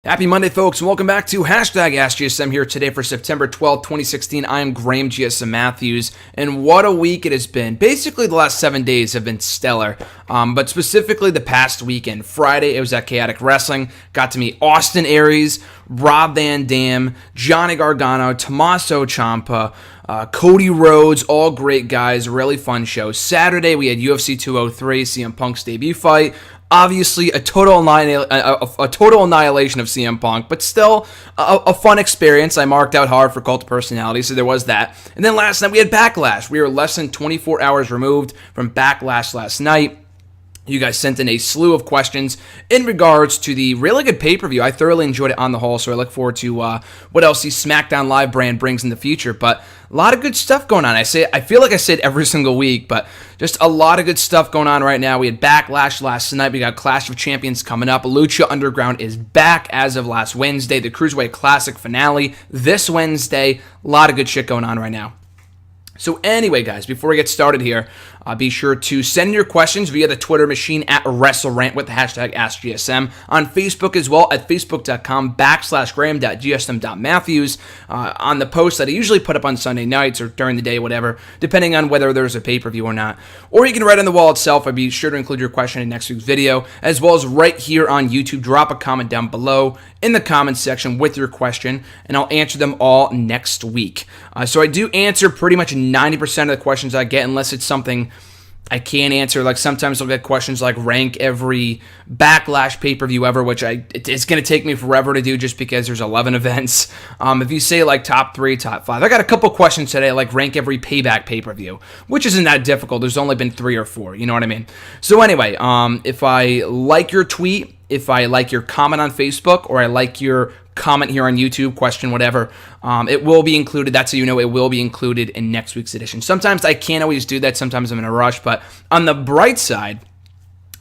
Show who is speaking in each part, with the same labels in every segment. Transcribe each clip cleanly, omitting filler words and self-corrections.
Speaker 1: Happy Monday, folks, and welcome back to Hashtag AskGSM here today for September 12th, 2016. I am Graham GSM Matthews, and what a week it has been. Basically, the last 7 days have been stellar, but specifically the past weekend. Friday, it was at Chaotic Wrestling. Got to meet Austin Aries, Rob Van Dam, Johnny Gargano, Tommaso Ciampa, Cody Rhodes, all great guys. Really fun show. Saturday, we had UFC 203, CM Punk's debut fight. Obviously, a total annihilation of CM Punk, but still a fun experience. I marked out hard for Cult of Personality, so there was that. And then last night we had Backlash. We were less than 24 hours removed from Backlash last night. You guys sent in a slew of questions in regards to the really good pay-per-view. I thoroughly enjoyed it on the whole, so I look forward to what else the SmackDown Live brand brings in the future. But a lot of good stuff going on. I feel like I say it every single week, but just a lot of good stuff going on right now. We had Backlash last night. We got Clash of Champions coming up. Lucha Underground is back as of last Wednesday. The Cruiserweight Classic finale this Wednesday. A lot of good shit going on right now. So anyway, guys, before we get started here, be sure to send your questions via the Twitter machine at WrestleRant with the hashtag AskGSM. On Facebook as well at facebook.com/graham.gsm.matthews. On the post that I usually put up on Sunday nights or during the day, whatever, depending on whether there's a pay-per-view or not. Or you can write on the wall itself. I'd be sure to include your question in next week's video, as well as right here on YouTube. Drop a comment down below in the comments section with your question, and I'll answer them all next week. So I do answer pretty much 90% of the questions I get, unless it's something I can't answer. Like sometimes I'll get questions like rank every Backlash pay-per-view ever, which it's going to take me forever to do just because there's 11 events. If you say like top 3, top 5, I got a couple questions today like rank every Payback pay-per-view, which isn't that difficult. There's only been 3 or 4, you know what I mean? So anyway, if I like your tweet, if I like your comment on Facebook, or I like your comment here on YouTube, question, whatever, it will be included. That's how you know it will be included in next week's edition. Sometimes I can't always do that. Sometimes I'm in a rush. But on the bright side,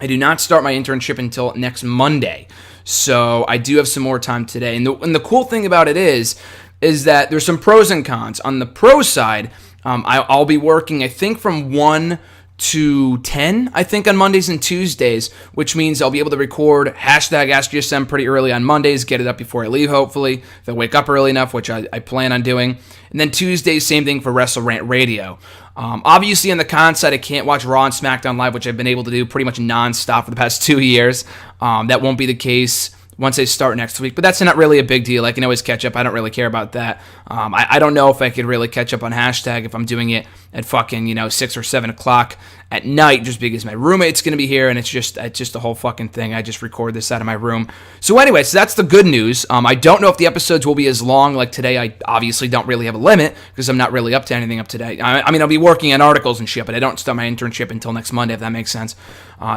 Speaker 1: I do not start my internship until next Monday. So I do have some more time today. And the cool thing about it is that there's some pros and cons. On the pro side, I'll be working, I think, from 1 to 10, I think, on Mondays and Tuesdays, which means I'll be able to record hashtag AskGSM pretty early on Mondays, get it up before I leave, hopefully, if I wake up early enough, which I plan on doing. And then Tuesdays, same thing for WrestleRant Radio. Obviously, on the con side, I can't watch Raw and SmackDown Live, which I've been able to do pretty much nonstop for the past 2 years. That won't be the case once they start next week, but that's not really a big deal. I can always catch up. I don't really care about that. I don't know if I could really catch up on hashtag if I'm doing it at fucking 6 or 7 o'clock at night, just because my roommate's going to be here, and it's just a whole fucking thing. I just record this out of my room. So anyway, so that's the good news. I don't know if the episodes will be as long. Like today, I obviously don't really have a limit because I'm not really up to anything up today. I mean, I'll be working on articles and shit, but I don't start my internship until next Monday, if that makes sense.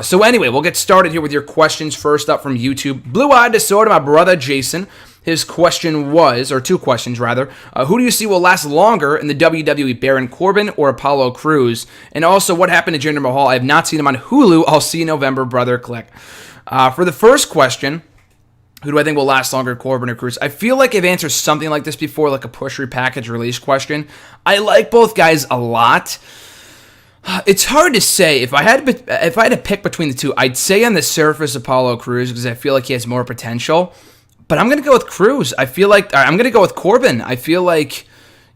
Speaker 1: So anyway, we'll get started here with your questions. First up from YouTube, Blue Eyed Disorder, my brother Jason. His question was, or 2 questions rather, who do you see will last longer in the WWE, Baron Corbin or Apollo Crews? And also, what happened to Jinder Mahal? I have not seen him on Hulu. I'll see you November, brother. Click. For the first question, who do I think will last longer, Corbin or Crews? I feel like I've answered something like this before, like a push repackaged release question. I like both guys a lot. It's hard to say. If I had to pick between the two, I'd say on the surface Apollo Crews because I feel like he has more potential. But I'm going to go with Crews. I'm going to go with Corbin. I feel like,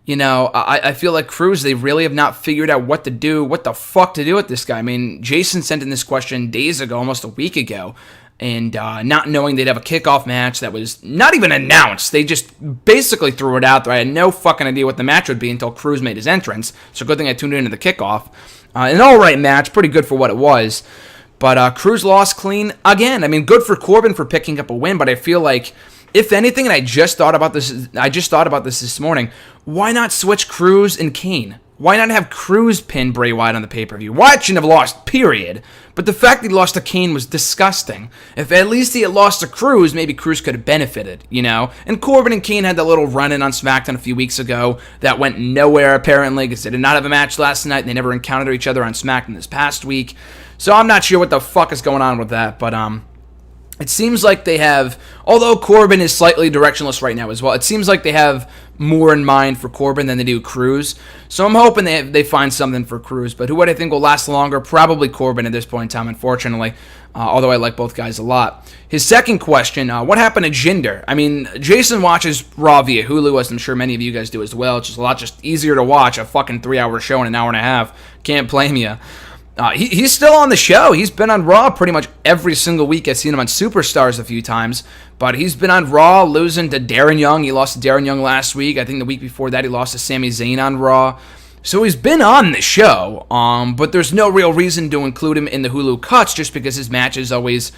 Speaker 1: I feel like Crews, they really have not figured out what the fuck to do with this guy. I mean, Jason sent in this question days ago, almost a week ago, and not knowing they'd have a kickoff match that was not even announced. They just basically threw it out there. I had no fucking idea what the match would be until Crews made his entrance, so good thing I tuned into the kickoff. An alright match, pretty good for what it was. But Crews lost clean again. I mean, good for Corbin for picking up a win, but I feel like, if anything, and I just thought about this this morning, why not switch Crews and Kane? Why not have Crews pin Bray Wyatt on the pay-per-view? Wyatt shouldn't have lost, period. But the fact that he lost to Kane was disgusting. If at least he had lost to Crews, maybe Crews could have benefited, And Corbin and Kane had that little run-in on SmackDown a few weeks ago that went nowhere, apparently, because they did not have a match last night, and they never encountered each other on SmackDown this past week. So I'm not sure what the fuck is going on with that, but It seems like they have, although Corbin is slightly directionless right now as well, it seems like they have more in mind for Corbin than they do Cruz. So I'm hoping they find something for Cruz. But who would I think will last longer? Probably Corbin at this point in time, unfortunately, although I like both guys a lot. His second question, what happened to Jinder? I mean, Jason watches Raw via Hulu, as I'm sure many of you guys do as well. It's just a lot easier to watch a fucking 3-hour show in an hour and a half. Can't blame you. He's still on the show. He's been on Raw pretty much every single week. I've seen him on Superstars a few times, but he's been on Raw losing to Darren Young. He lost to Darren Young last week. I think the week before that he lost to Sami Zayn on Raw. So he's been on the show, but there's no real reason to include him in the Hulu cuts just because his matches always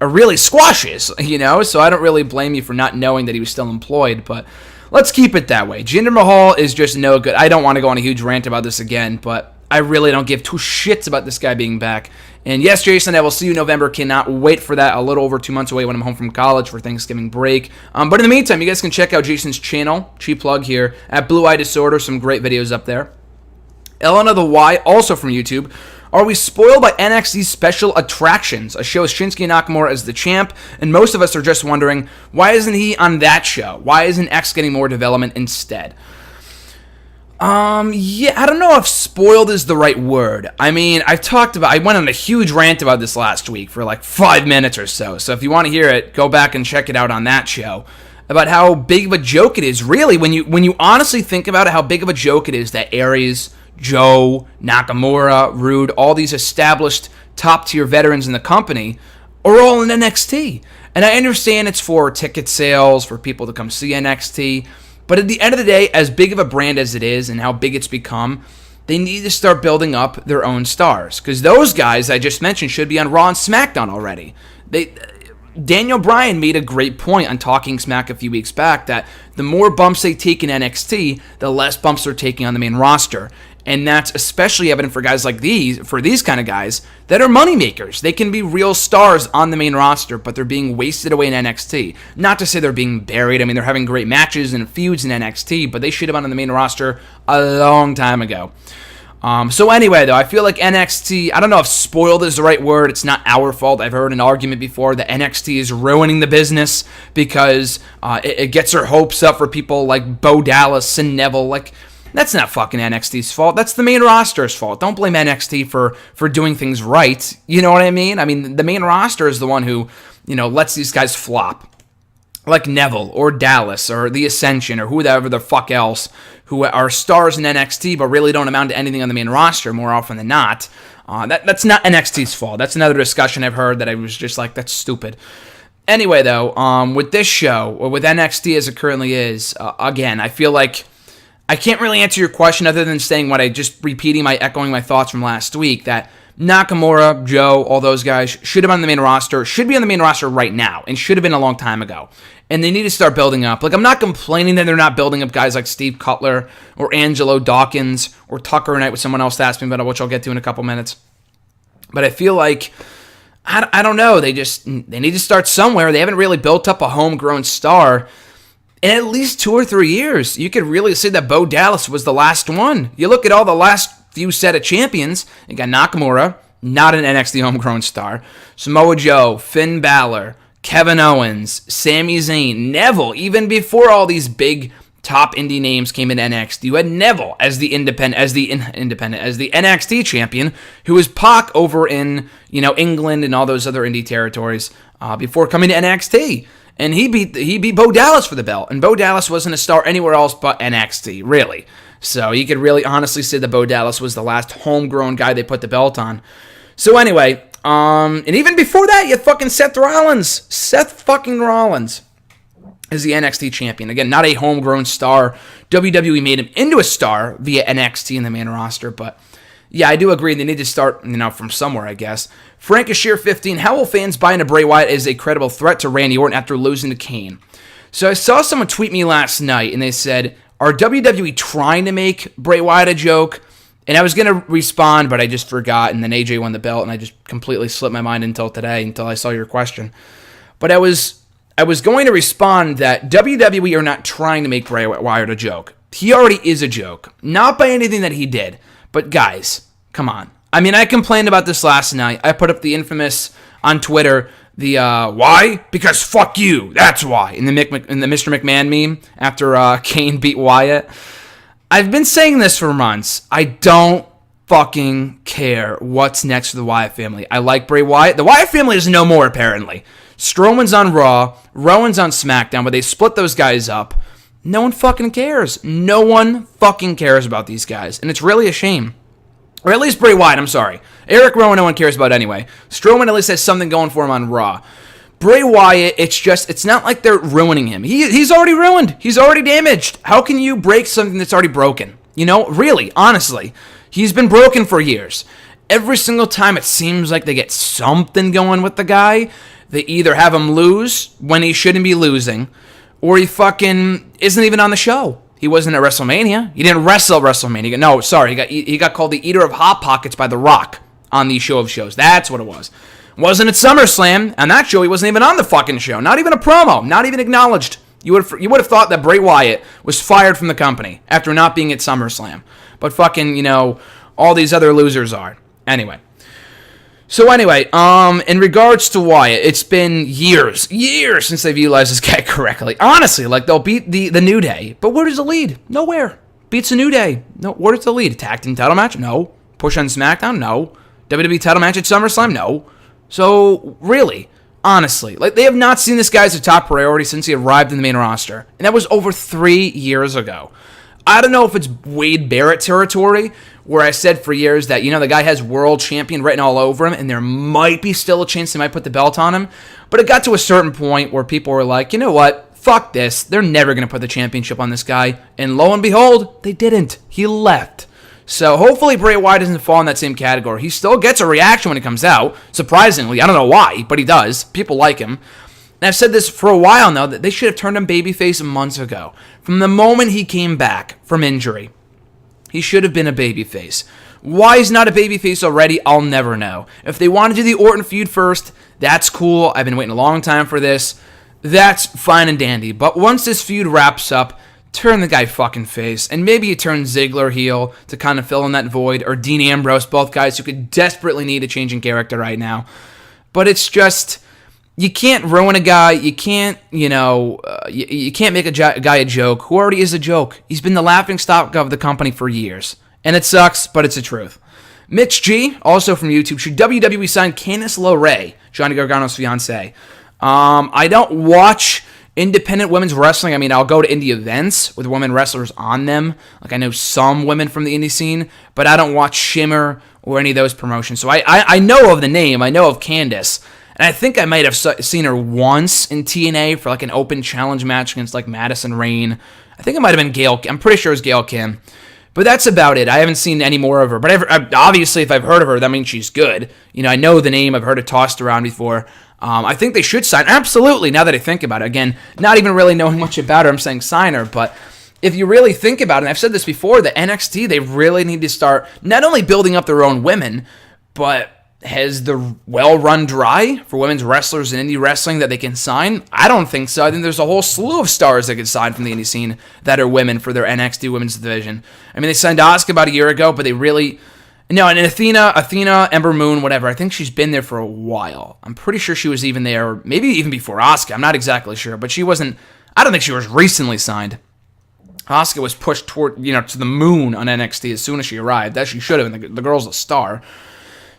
Speaker 1: are really squashes, you know? So I don't really blame you for not knowing that he was still employed, but let's keep it that way. Jinder Mahal is just no good. I don't want to go on a huge rant about this again, but I really don't give two shits about this guy being back. And yes, Jason, I will see you in November. Cannot wait for that. A little over 2 months away when I'm home from college for Thanksgiving break. But in the meantime, you guys can check out Jason's channel, cheap plug here, at Blue Eye Disorder. Some great videos up there. Elena the Y, also from YouTube. Are we spoiled by NXT's special attractions? A show with Shinsuke Nakamura as the champ, and most of us are just wondering, why isn't he on that show? Why isn't X getting more development instead? Yeah, I don't know if spoiled is the right word. I mean, I went on a huge rant about this last week for like 5 minutes or so. So if you want to hear it, go back and check it out on that show. About how big of a joke it is, really, when you honestly think about it, how big of a joke it is that Aries, Joe, Nakamura, Rude, all these established top-tier veterans in the company are all in NXT. And I understand it's for ticket sales, for people to come see NXT. But at the end of the day, as big of a brand as it is and how big it's become, they need to start building up their own stars. Because those guys I just mentioned should be on Raw and SmackDown already. Daniel Bryan made a great point on Talking Smack a few weeks back that the more bumps they take in NXT, the less bumps they're taking on the main roster. And that's especially evident for guys like these kind of guys that are moneymakers. They can be real stars on the main roster, but they're being wasted away in NXT. Not to say they're being buried. I mean, they're having great matches and feuds in NXT, but they should have been on the main roster a long time ago. So anyway, though, I feel like NXT, I don't know if spoiled is the right word. It's not our fault. I've heard an argument before that NXT is ruining the business because it gets their hopes up for people like Bo Dallas and Neville. Like, that's not fucking NXT's fault. That's the main roster's fault. Don't blame NXT for doing things right. You know what I mean? I mean, the main roster is the one who, lets these guys flop. Like Neville or Dallas or The Ascension or whoever the fuck else who are stars in NXT but really don't amount to anything on the main roster more often than not. That's not NXT's fault. That's another discussion I've heard that I was just like, that's stupid. Anyway, though, with this show, or with NXT as it currently is, again, I feel like I can't really answer your question other than saying echoing my thoughts from last week, that Nakamura, Joe, all those guys should have been on the main roster, should be on the main roster right now, and should have been a long time ago. And they need to start building up. Like, I'm not complaining that they're not building up guys like Steve Cutler or Angelo Dawkins or Tucker Knight, with someone else asked me about, which I'll get to in a couple minutes. But I feel like, I don't know, they need to start somewhere. They haven't really built up a homegrown star in at least 2 or 3 years. You could really say that Bo Dallas was the last one. You look at all the last few set of champions. You got Nakamura, not an NXT homegrown star. Samoa Joe, Finn Balor, Kevin Owens, Sami Zayn, Neville. Even before all these big top indie names came in NXT, you had Neville as the NXT champion, who was Pac over in England and all those other indie territories before coming to NXT. And he beat Bo Dallas for the belt. And Bo Dallas wasn't a star anywhere else but NXT, really. So you could really honestly say that Bo Dallas was the last homegrown guy they put the belt on. So anyway, and even before that, you had fucking Seth Rollins. Seth fucking Rollins is the NXT champion. Again, not a homegrown star. WWE made him into a star via NXT in the main roster, but yeah, I do agree. They need to start, from somewhere, I guess. Frank Ashir 15, how will fans buy into Bray Wyatt as a credible threat to Randy Orton after losing to Kane? So I saw someone tweet me last night, and they said, are WWE trying to make Bray Wyatt a joke? And I was going to respond, but I just forgot, and then AJ won the belt, and I just completely slipped my mind until today, until I saw your question. But I was going to respond that WWE are not trying to make Bray Wyatt a joke. He already is a joke. Not by anything that he did. But guys, come on. I mean, I complained about this last night. I put up the infamous, on Twitter, Why? Because fuck you. That's why. In the Mr. McMahon meme after Kane beat Wyatt. I've been saying this for months. I don't fucking care what's next for the Wyatt family. I like Bray Wyatt. The Wyatt family is no more, apparently. Strowman's on Raw. Rowan's on SmackDown, but they split those guys up. No one fucking cares. No one fucking cares about these guys, and it's really a shame. Or at least Bray Wyatt, I'm sorry. Eric Rowan, no one cares about anyway. Strowman at least has something going for him on Raw. Bray Wyatt, it's not like they're ruining him. He's already ruined. He's already damaged. How can you break something that's already broken? You know, really, honestly. He's been broken for years. Every single time it seems like they get something going with the guy, they either have him lose when he shouldn't be losing, or he fucking isn't even on the show. He wasn't at WrestleMania. He didn't wrestle at WrestleMania. No, sorry. He got called the Eater of Hot Pockets by The Rock on the Show of Shows. That's what it was. Wasn't at SummerSlam. On that show, he wasn't even on the fucking show. Not even a promo. Not even acknowledged. You would have thought that Bray Wyatt was fired from the company after not being at SummerSlam. But fucking, you know, all these other losers are. Anyway, in regards to Wyatt, it's been years since they've utilized this guy correctly. Honestly, like, they'll beat the New Day, but where does it lead? Nowhere. Beats the New Day. No, where does it lead? Tag team title match? No. Push on SmackDown? No. WWE title match at SummerSlam? No. So, really, honestly, like, they have not seen this guy as a top priority since he arrived in the main roster, and that was over 3 years ago. I don't know if it's Wade Barrett territory, where I said for years that, you know, the guy has world champion written all over him, and there might be still a chance they might put the belt on him. But it got to a certain point where people were like, you know what? Fuck this. They're never going to put the championship on this guy. And lo and behold, they didn't. He left. So hopefully Bray Wyatt doesn't fall in that same category. He still gets a reaction when he comes out. Surprisingly. I don't know why, but he does. People like him. And I've said this for a while now, that they should have turned him babyface months ago. From the moment he came back from injury, he should have been a babyface. Why he's not a babyface already, I'll never know. If they want to do the Orton feud first, that's cool. I've been waiting a long time for this. That's fine and dandy. But once this feud wraps up, turn the guy fucking face. And maybe you turn Ziggler heel to kind of fill in that void, or Dean Ambrose, both guys who could desperately need a change in character right now. But it's just, you can't ruin a guy. You can't, you can't make a guy a joke who already is a joke. He's been the laughingstock of the company for years. And it sucks, but it's the truth. Mitch G, also from YouTube, should WWE sign Candice LeRae, Johnny Gargano's fiance? I don't watch independent women's wrestling. I mean, I'll go to indie events with women wrestlers on them. Like, I know some women from the indie scene, but I don't watch Shimmer or any of those promotions. So I know of the name. I know of Candice. And I think I might have seen her once in TNA for like an open challenge match against like Madison Rayne. I think it might have been Gail. I'm pretty sure it was Gail Kim. But that's about it. I haven't seen any more of her. But obviously, if I've heard of her, that means she's good. You know, I know the name. I've heard it tossed around before. I think they should sign. Absolutely, now that I think about it. Again, not even really knowing much about her, I'm saying sign her. But if you really think about it, and I've said this before, the NXT, they really need to start not only building up their own women, but has the well run dry for women's wrestlers in indie wrestling that they can sign? I don't think so. I think there's a whole slew of stars that could sign from the indie scene that are women for their NXT women's division. I mean, they signed Asuka about a year ago, but they really... No, and Athena, Ember Moon, whatever, I think she's been there for a while. I'm pretty sure she was even there, maybe even before Asuka. I'm not exactly sure, but she wasn't... I don't think she was recently signed. Asuka was pushed toward, to the moon on NXT as soon as she arrived. That she should have, and the girl's a star.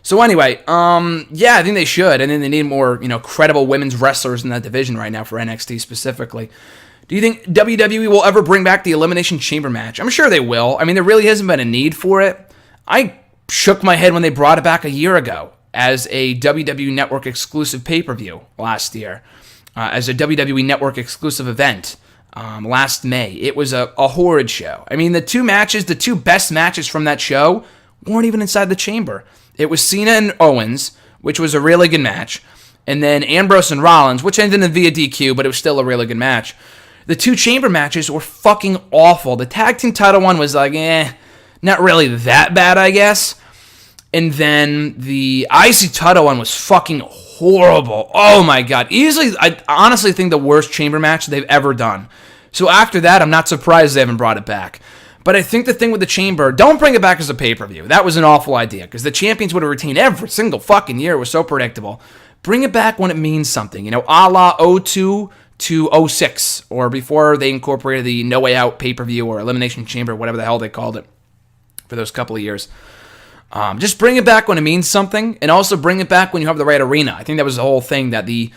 Speaker 1: So anyway, yeah, I think they should, and then they need more, credible women's wrestlers in that division right now for NXT specifically. Do you think WWE will ever bring back the Elimination Chamber match? I'm sure they will. I mean, there really hasn't been a need for it. I shook my head when they brought it back a year ago as a WWE Network exclusive pay-per-view last year, as a WWE Network exclusive event last May. It was a horrid show. I mean, the two best matches from that show weren't even inside the chamber. It was Cena and Owens, which was a really good match, and then Ambrose and Rollins, which ended in via DQ, but it was still a really good match. The two chamber matches were fucking awful. The tag team title one was like, not really that bad, I guess. And then the IC title one was fucking horrible. Oh my god. Easily, I honestly think the worst chamber match they've ever done. So after that, I'm not surprised they haven't brought it back. But I think the thing with the chamber, don't bring it back as a pay-per-view. That was an awful idea, because the champions would have retained every single fucking year. It was so predictable. bring it back when it means something. A la 02 to 06, or before they incorporated the No Way Out pay-per-view or Elimination Chamber, whatever the hell they called it for those couple of years. Just bring it back when it means something, and also bring it back when you have the right arena. I think that was the whole thing, that the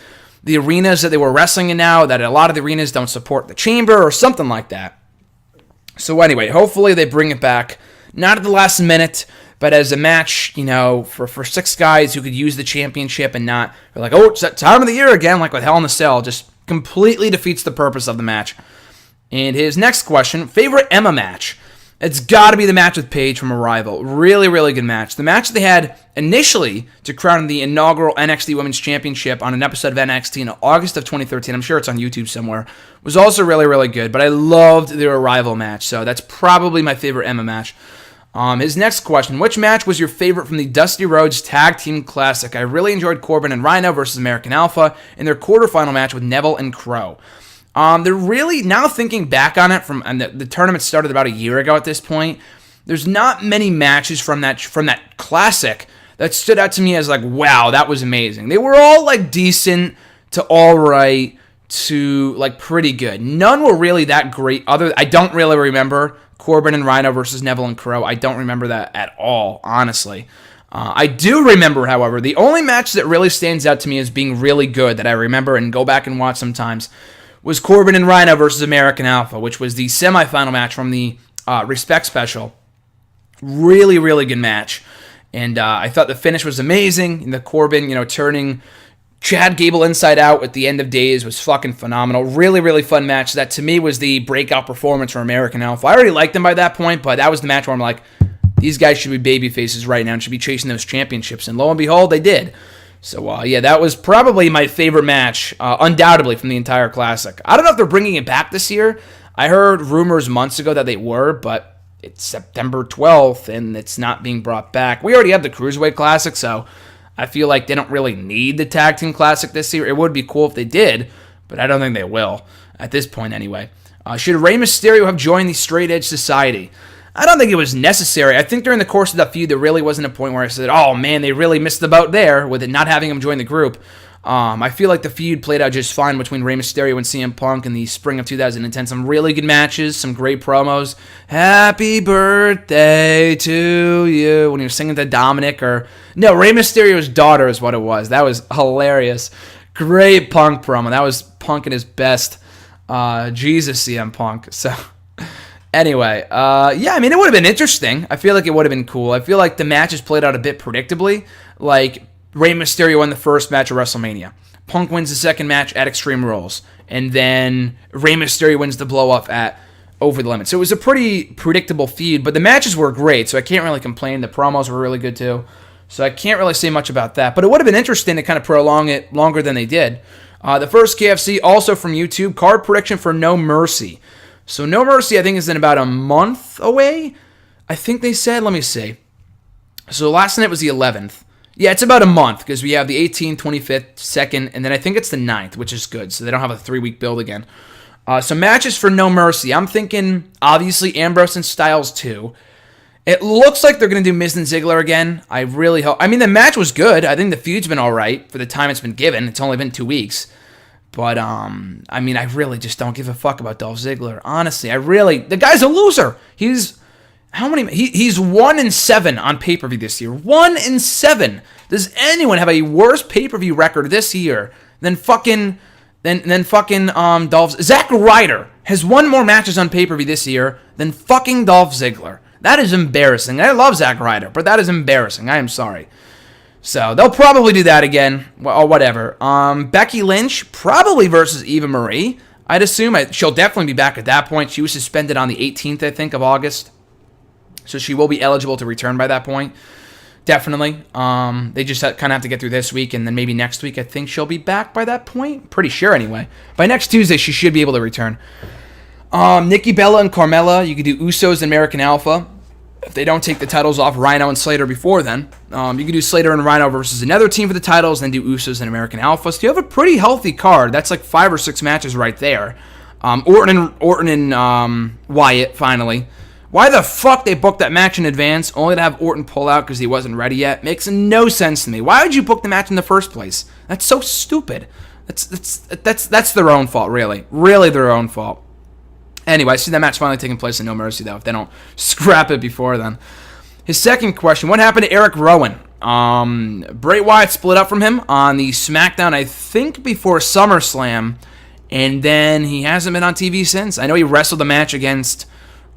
Speaker 1: arenas that they were wrestling in now, that a lot of the arenas don't support the chamber or something like that. So anyway, hopefully they bring it back, not at the last minute, but as a match, for 6 guys who could use the championship and not, they're like, oh, it's that time of the year again, like with Hell in a Cell, just completely defeats the purpose of the match. And his next question, favorite Emma match? It's got to be the match with Paige from Arrival. Really, really good match. The match they had initially to crown the inaugural NXT Women's Championship on an episode of NXT in August of 2013, I'm sure it's on YouTube somewhere, was also really, really good. But I loved their Arrival match, so that's probably my favorite Emma match. His next question, which match was your favorite from the Dusty Rhodes Tag Team Classic? I really enjoyed Corbin and Rhino versus American Alpha in their quarterfinal match with Neville and Crow. They're really, now thinking back on it, and the tournament started about a year ago at this point, there's not many matches from that classic that stood out to me as like, wow, that was amazing. They were all like decent to all right to like pretty good. None were really that great. I don't really remember Corbin and Rhino versus Neville and Crow. I don't remember that at all, honestly. I do remember, however, the only match that really stands out to me as being really good that I remember and go back and watch sometimes was Corbin and Rhino versus American Alpha, which was the semifinal match from the Respect Special. Really, really good match. And I thought the finish was amazing. And the Corbin, turning Chad Gable inside out at the end of days was fucking phenomenal. Really, really fun match. That, to me, was the breakout performance for American Alpha. I already liked them by that point, but that was the match where I'm like, these guys should be baby faces right now and should be chasing those championships. And lo and behold, they did. So, that was probably my favorite match, undoubtedly, from the entire Classic. I don't know if they're bringing it back this year. I heard rumors months ago that they were, but it's September 12th, and it's not being brought back. We already have the Cruiserweight Classic, so I feel like they don't really need the Tag Team Classic this year. It would be cool if they did, but I don't think they will, at this point anyway. Should Rey Mysterio have joined the Straight Edge Society? I don't think it was necessary. I think during the course of the feud, there really wasn't a point where I said, oh man, they really missed the boat there with it not having him join the group. I feel like the feud played out just fine between Rey Mysterio and CM Punk in the spring of 2010. Some really good matches, some great promos. Happy birthday to you, when he was singing to Dominic, no, Rey Mysterio's daughter is what it was. That was hilarious. Great Punk promo. That was Punk at his best. Jesus, CM Punk. So... Anyway, it would have been interesting. I feel like it would have been cool. I feel like the matches played out a bit predictably. Like, Rey Mysterio won the first match of WrestleMania. Punk wins the second match at Extreme Rules. And then Rey Mysterio wins the blow-up at Over the Limit. So it was a pretty predictable feud, but the matches were great, so I can't really complain. The promos were really good, too. So I can't really say much about that. But it would have been interesting to kind of prolong it longer than they did. The first KFC, also from YouTube, card prediction for No Mercy. So No Mercy, I think, is in about a month away. I think they said, let me see. So last night was the 11th. Yeah, it's about a month because we have the 18th, 25th, 2nd, and then I think it's the 9th, which is good. So they don't have a 3-week build again. So matches for No Mercy. I'm thinking, obviously, Ambrose and Styles 2. It looks like they're going to do Miz and Ziggler again. I really hope. I mean, the match was good. I think the feud's been all right for the time it's been given. It's only been 2 weeks. But, I really just don't give a fuck about Dolph Ziggler. Honestly, the guy's a loser. He's 1-7 on pay-per-view this year. 1-7. Does anyone have a worse pay-per-view record this year than fucking Dolph? Zack Ryder has won more matches on pay-per-view this year than fucking Dolph Ziggler. That is embarrassing. I love Zack Ryder, but that is embarrassing. I am sorry. So, they'll probably do that again, or whatever. Becky Lynch, probably versus Eva Marie. I'd assume she'll definitely be back at that point. She was suspended on the 18th, I think, of August. So, she will be eligible to return by that point. Definitely. They just kind of have to get through this week, and then maybe next week, I think she'll be back by that point. Pretty sure, anyway. By next Tuesday, she should be able to return. Nikki Bella and Carmella. You could do Usos and American Alpha. If they don't take the titles off Rhino and Slater before then, you can do Slater and Rhino versus another team for the titles, then do Usos and American Alpha. So you have a pretty healthy card. That's like 5 or 6 matches right there. Orton and Wyatt, finally. Why the fuck they booked that match in advance only to have Orton pull out because he wasn't ready yet makes no sense to me. Why would you book the match in the first place? That's so stupid. That's their own fault, really. Really their own fault. Anyway, I see that match finally taking place in No Mercy, though, if they don't scrap it before then. His second question, what happened to Eric Rowan? Bray Wyatt split up from him on the SmackDown, I think, before SummerSlam, and then he hasn't been on TV since. I know he wrestled a match against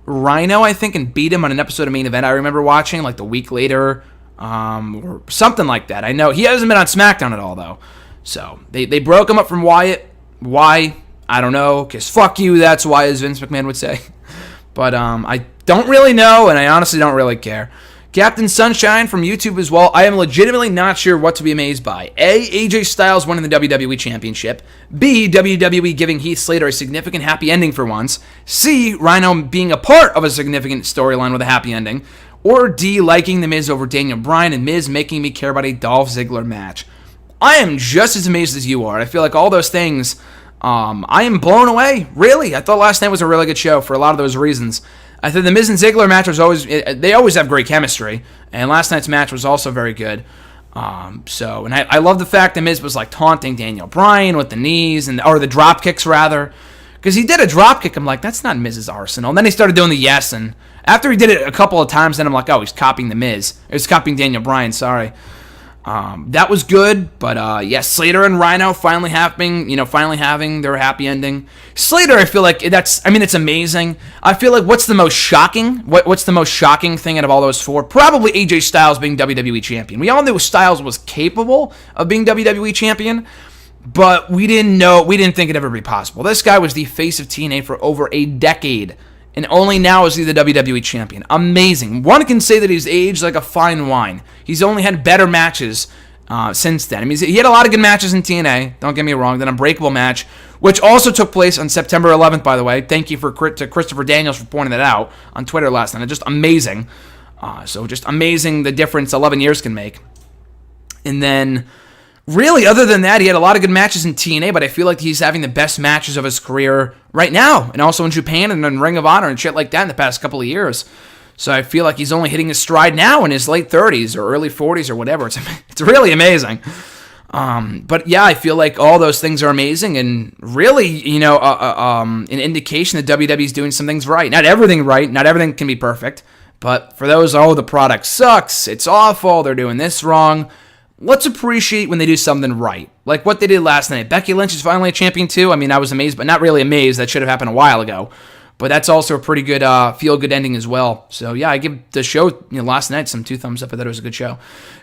Speaker 1: Rhino, I think, and beat him on an episode of Main Event I remember watching, like the week later, or something like that. I know he hasn't been on SmackDown at all, though. So, they broke him up from Wyatt. Why? I don't know, because fuck you, that's why, as Vince McMahon would say. But I don't really know, and I honestly don't really care. Captain Sunshine from YouTube as well. I am legitimately not sure what to be amazed by. A, AJ Styles winning the WWE Championship. B, WWE giving Heath Slater a significant happy ending for once. C, Rhino being a part of a significant storyline with a happy ending. Or D, liking The Miz over Daniel Bryan and Miz making me care about a Dolph Ziggler match. I am just as amazed as you are. I feel like all those things... I am blown away, really. I thought last night was a really good show for a lot of those reasons. I think the Miz and Ziggler match was they always have great chemistry, and last night's match was also very good. And I love the fact that Miz was like taunting Daniel Bryan with the knees, or the drop kicks rather, because he did a drop kick. I'm like, that's not Miz's arsenal. And then he started doing the yes, and after he did it a couple of times, then I'm like, oh, he's copying the Miz. He's copying Daniel Bryan, sorry. That was good, but yes, Slater and Rhino finally having their happy ending. Slater, I feel like it's amazing. I feel like what's the most shocking? What's the most shocking thing out of all those four? Probably AJ Styles being WWE champion. We all knew Styles was capable of being WWE champion, but we didn't think it'd ever be possible. This guy was the face of TNA for over a decade. And only now is he the WWE champion. Amazing. One can say that he's aged like a fine wine. He's only had better matches since then. I mean, he had a lot of good matches in TNA. Don't get me wrong. That Unbreakable match, which also took place on September 11th, by the way. Thank you to Christopher Daniels for pointing that out on Twitter last night. Just amazing. So just amazing the difference 11 years can make. And then... really, other than that, he had a lot of good matches in TNA, but I feel like he's having the best matches of his career right now, and also in Japan and in Ring of Honor and shit like that in the past couple of years. So I feel like he's only hitting his stride now in his late 30s or early 40s or whatever. It's really amazing. But yeah, I feel like all those things are amazing, and really, an indication that WWE is doing some things right. Not everything right, not everything can be perfect, but for those, the product sucks, it's awful, they're doing this wrong. Let's appreciate when they do something right, like what they did last night. Becky Lynch is finally a champion too. I mean, I was amazed, but not really amazed. That should have happened a while ago. But that's also a pretty good feel-good ending as well. So yeah, I give the show last night some 2 thumbs up. I thought it was a good show.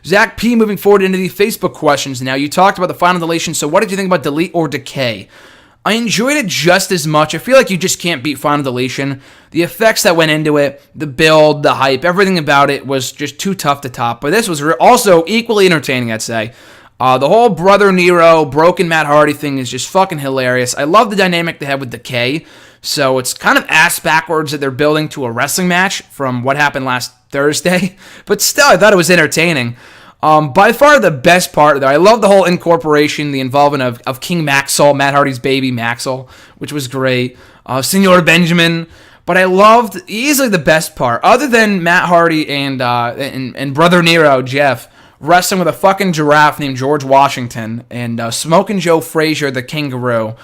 Speaker 1: Zach P. moving forward into the Facebook questions now. You talked about the final deletion. So what did you think about Delete or Decay? I enjoyed it just as much. I feel like you just can't beat Final Deletion. The effects that went into it, the build, the hype, everything about it was just too tough to top. But this was also equally entertaining, I'd say. The whole Brother Nero, broken Matt Hardy thing is just fucking hilarious. I love the dynamic they had with Decay. So it's kind of ass backwards that they're building to a wrestling match from what happened last Thursday. But still, I thought it was entertaining. By far the best part, though, I love the whole incorporation, the involvement of King Maxwell, Matt Hardy's baby Maxwell, which was great. Senor Benjamin. But I loved easily the best part, other than Matt Hardy and Brother Nero, Jeff, wrestling with a fucking giraffe named George Washington, and Smokin' Joe Frazier, the kangaroo,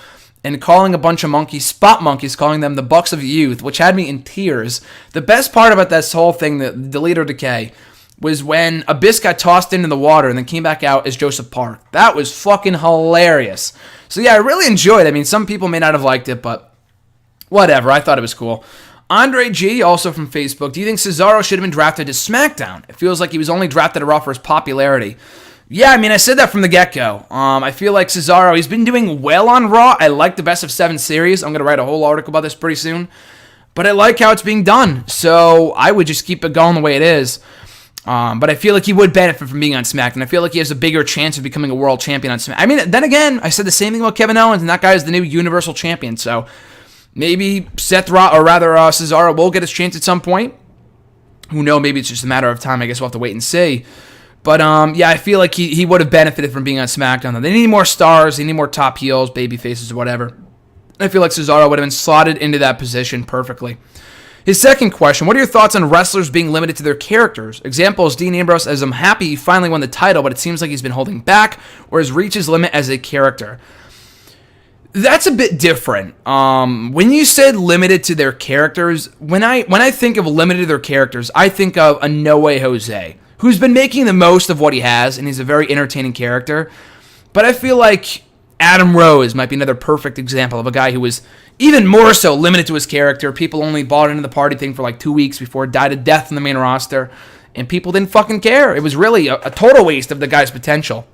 Speaker 1: and calling a bunch of monkeys, spot monkeys, calling them the Bucks of Youth, which had me in tears. The best part about this whole thing, the Delete or Decay, was when Abyss got tossed into the water and then came back out as Joseph Park. That was fucking hilarious. So yeah, I really enjoyed it. I mean, some people may not have liked it, but whatever. I thought it was cool. Andre G, also from Facebook, do you think Cesaro should have been drafted to SmackDown? It feels like he was only drafted to Raw for his popularity. Yeah, I mean, I said that from the get-go. I feel like Cesaro, he's been doing well on Raw. I like the Best of 7 series. I'm going to write a whole article about this pretty soon. But I like how it's being done. So I would just keep it going the way it is. But I feel like he would benefit from being on SmackDown. I feel like he has a bigger chance of becoming a world champion on SmackDown. I mean, then again, I said the same thing about Kevin Owens, and that guy is the new Universal Champion. So maybe Cesaro will get his chance at some point. Who knows? Maybe it's just a matter of time. I guess we'll have to wait and see. But yeah, I feel like he would have benefited from being on SmackDown. They need more stars. They need more top heels, baby faces, or whatever. I feel like Cesaro would have been slotted into that position perfectly. His second question, what are your thoughts on wrestlers being limited to their characters? Example is Dean Ambrose, as I'm happy he finally won the title, but it seems like he's been holding back or has reached his limit as a character. That's a bit different. When you said limited to their characters, when I think of limited to their characters, I think of a No Way Jose, who's been making the most of what he has, and he's a very entertaining character. But I feel like Adam Rose might be another perfect example of a guy who was even more so limited to his character. People only bought into the party thing for like 2 weeks before it died a death in the main roster, and people didn't fucking care. It was really a total waste of the guy's potential.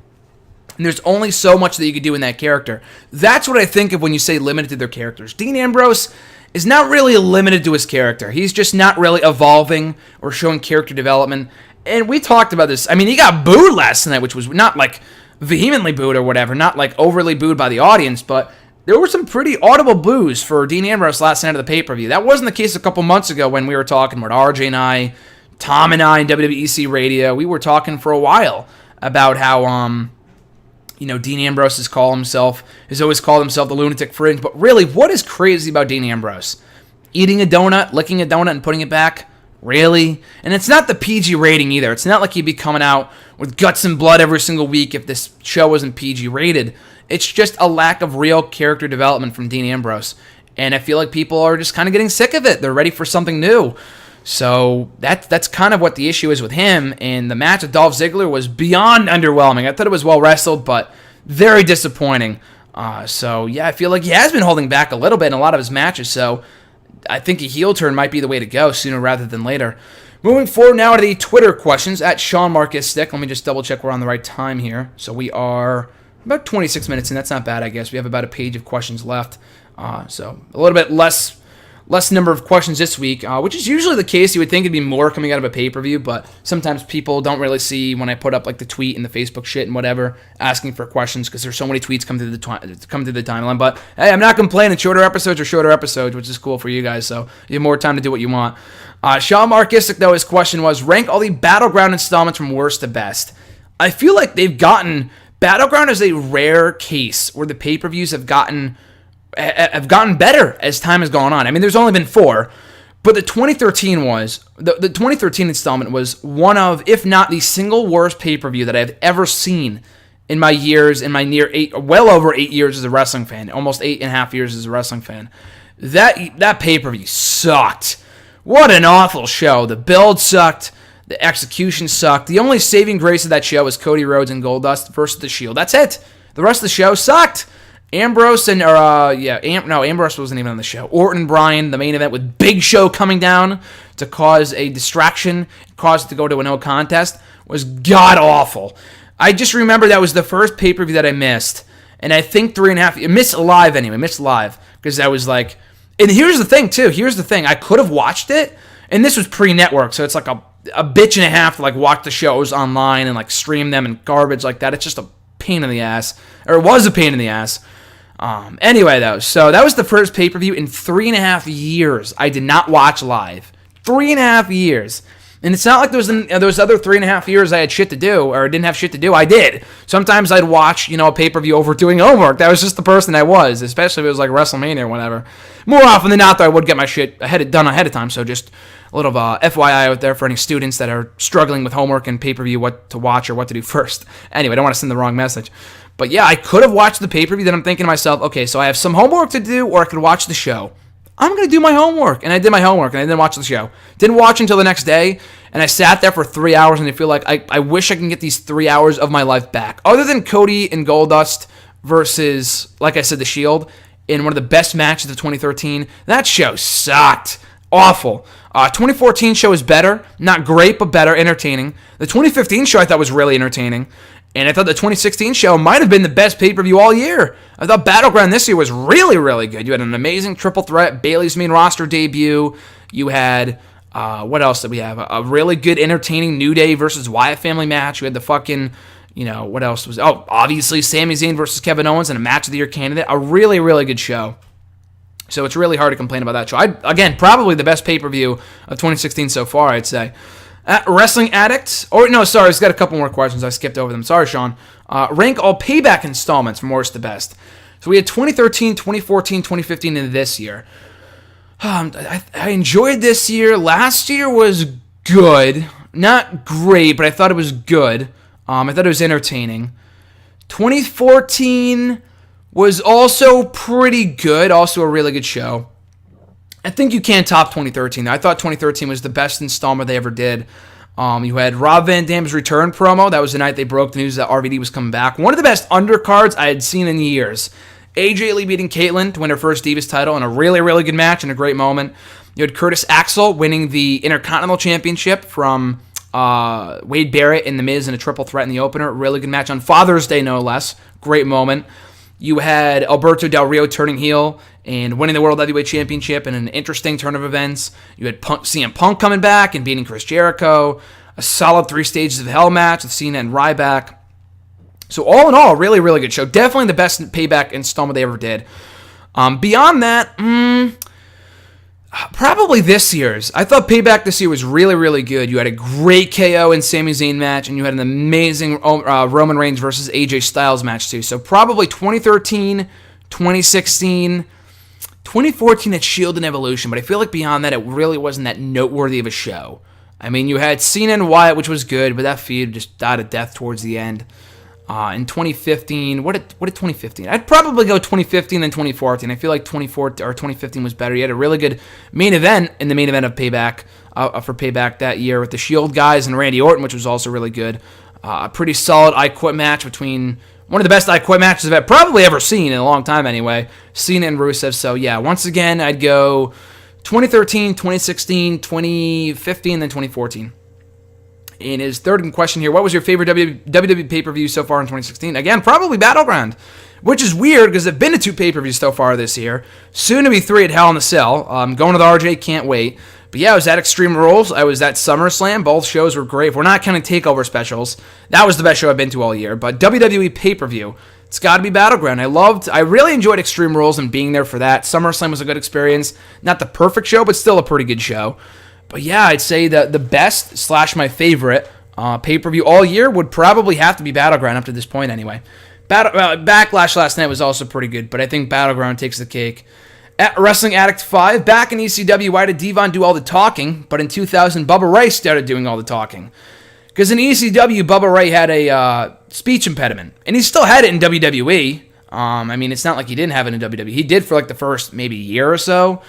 Speaker 1: And there's only so much that you could do in that character. That's what I think of when you say limited to their characters. Dean Ambrose is not really limited to his character. He's just not really evolving or showing character development. And we talked about this. I mean, he got booed last night, which was not like vehemently booed or whatever, not like overly booed by the audience, but there were some pretty audible boos for Dean Ambrose last night of the pay-per-view. That wasn't the case a couple months ago when we were talking about RJ and I, Tom and I, in WWEC Radio. We were talking for a while about how, Dean Ambrose has always called himself the lunatic fringe. But really, what is crazy about Dean Ambrose? Eating a donut, licking a donut, and putting it back? Really? And it's not the PG rating either. It's not like he'd be coming out with guts and blood every single week if this show wasn't PG rated. It's just a lack of real character development from Dean Ambrose. And I feel like people are just kind of getting sick of it. They're ready for something new. So that's kind of what the issue is with him. And the match with Dolph Ziggler was beyond underwhelming. I thought it was well wrestled, but very disappointing. I feel like he has been holding back a little bit in a lot of his matches. So I think a heel turn might be the way to go sooner rather than later. Moving forward now to the Twitter questions at Sean Marcus Stick. Let me just double check we're on the right time here. So we are about 26 minutes in. That's not bad, I guess. We have about a page of questions left. So a little bit less number of questions this week, which is usually the case. You would think it'd be more coming out of a pay-per-view, but sometimes people don't really see when I put up like the tweet and the Facebook shit and whatever asking for questions because there's so many tweets come through the timeline. But hey, I'm not complaining. Shorter episodes, which is cool for you guys, so you have more time to do what you want. Sean Markisic, though, his question was, rank all the Battleground installments from worst to best. I feel like Battleground is a rare case where the pay-per-views have gotten better as time has gone on. I mean, there's only been 4, but the 2013 installment was one of, if not the single worst pay-per-view that I've ever seen in my well over 8 years as a wrestling fan, almost 8.5 years as a wrestling fan. That pay-per-view sucked. What an awful show. The build sucked. The execution sucked. The only saving grace of that show was Cody Rhodes and Goldust versus The Shield. That's it. The rest of the show sucked. Ambrose wasn't even on the show. Orton and Bryan, the main event with Big Show coming down to cause a distraction, cause it to go to a no contest, was god-awful. I just remember that was the first pay-per-view that I missed. And I think 3.5... Missed live, because I was like... And here's the thing, too. I could have watched it, and this was pre-network, so it's like a bitch and a half to like watch the shows online and like stream them and garbage like that. It's just a pain in the ass. Or it was a pain in the ass. Anyway, though, so that was the first pay-per-view in 3.5 years I did not watch live. 3.5 years. And it's not like those other 3.5 years I had shit to do or didn't have shit to do. I did. Sometimes I'd watch, a pay-per-view over doing homework. That was just the person I was, especially if it was like WrestleMania or whatever. More often than not, though, I would get my shit done ahead of time. So just a little FYI out there for any students that are struggling with homework and pay-per-view, what to watch or what to do first. Anyway, I don't want to send the wrong message. But yeah, I could have watched the pay-per-view. Then I'm thinking to myself, okay, so I have some homework to do, or I could watch the show. I'm going to do my homework. And I did my homework, and I didn't watch the show. Didn't watch until the next day, and I sat there for 3 hours, and I feel like I wish I can get these 3 hours of my life back. Other than Cody and Goldust versus, like I said, The Shield, in one of the best matches of 2013, that show sucked. Awful. 2014 show is better. Not great, but better. Entertaining. The 2015 show I thought was really entertaining. And I thought the 2016 show might have been the best pay-per-view all year. I thought Battleground this year was really, really good. You had an amazing triple threat, Bayley's main roster debut. You had, what else did we have? A really good, entertaining New Day versus Wyatt family match. You had the fucking, what else was, obviously Sami Zayn versus Kevin Owens and a match of the year candidate. A really, really good show. So it's really hard to complain about that show. Again, probably the best pay-per-view of 2016 so far, I'd say. Wrestling Addict, it's got a couple more questions. I skipped over them. Sorry, Sean. Rank all Payback installments from worst to best. So we had 2013, 2014, 2015, and this year. I enjoyed this year. Last year was good. Not great, but I thought it was good. I thought it was entertaining. 2014 was also pretty good. Also a really good show. I think you can't top 2013. I thought 2013 was the best installment they ever did. You had Rob Van Dam's return promo. That was the night they broke the news that RVD was coming back. One of the best undercards I had seen in years. AJ Lee beating Caitlyn to win her first Divas title in a really, really good match and a great moment. You had Curtis Axel winning the Intercontinental Championship from Wade Barrett and The Miz in a triple threat in the opener. Really good match on Father's Day, no less. Great moment. You had Alberto Del Rio turning heel and winning the World Heavyweight Championship in an interesting turn of events. You had CM Punk coming back and beating Chris Jericho. A solid 3 Stages of Hell match with Cena and Ryback. So all in all, really, really good show. Definitely the best Payback installment they ever did. Beyond that, probably this year's. I thought Payback this year was really, really good. You had a great KO and Sami Zayn match, and you had an amazing Roman Reigns versus AJ Styles match too. So probably 2013, 2016, 2014 at Shield and Evolution, but I feel like beyond that, it really wasn't that noteworthy of a show. I mean, you had Cena and Wyatt, which was good, but that feud just died a death towards the end. In 2015, what did 2015? I'd probably go 2015 and 2014. I feel like 2015 was better. You had a really good main event in the main event of Payback for Payback that year with the Shield guys and Randy Orton, which was also really good. A pretty solid I Quit match between one of the best I Quit matches I've probably ever seen in a long time anyway. Cena and Rusev. So yeah, once again, I'd go 2013, 2016, 2015, then 2014. In his third question here, what was your favorite WWE pay-per-view so far in 2016? Again, probably Battleground, which is weird because I've been to 2 pay-per-views so far this year. Soon to be 3 at Hell in a Cell. Going to the RJ, can't wait. But yeah, I was at Extreme Rules. I was at SummerSlam. Both shows were great. If we're not counting takeover specials, that was the best show I've been to all year. But WWE pay-per-view, it's got to be Battleground. I really enjoyed Extreme Rules and being there for that. SummerSlam was a good experience. Not the perfect show, but still a pretty good show. But yeah, I'd say the best / my favorite pay-per-view all year would probably have to be Battleground up to this point anyway. Backlash last night was also pretty good, but I think Battleground takes the cake. At Wrestling Addict 5, back in ECW, why did Devon do all the talking? But in 2000, Bubba Ray started doing all the talking. Because in ECW, Bubba Ray had a speech impediment, and he still had it in WWE. I mean, it's not like he didn't have it in WWE. He did for like the first maybe year or so.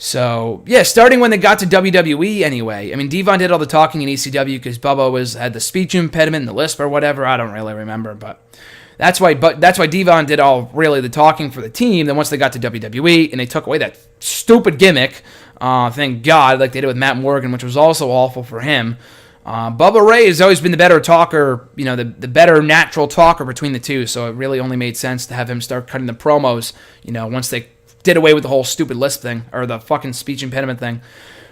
Speaker 1: So, yeah, starting when they got to WWE anyway. I mean, Devon did all the talking in ECW because Bubba had the speech impediment, the lisp or whatever. I don't really remember, but that's why Devon did all really the talking for the team. Then once they got to WWE and they took away that stupid gimmick, thank God, like they did with Matt Morgan, which was also awful for him. Bubba Ray has always been the better talker, the better natural talker between the two. So it really only made sense to have him start cutting the promos, once they did away with the whole stupid lisp thing, or the fucking speech impediment thing.